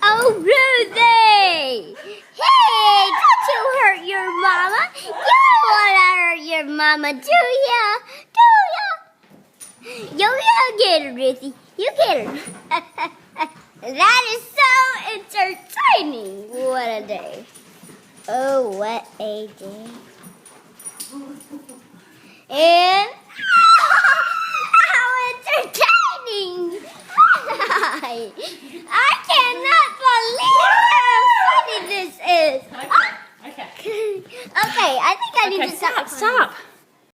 Oh, Ruthie! Hey, don't you hurt your mama. You don't want to hurt your mama, do ya? Do ya? You get her, Ruthie. You get her. That is so entertaining. What a day. Oh, what a day. And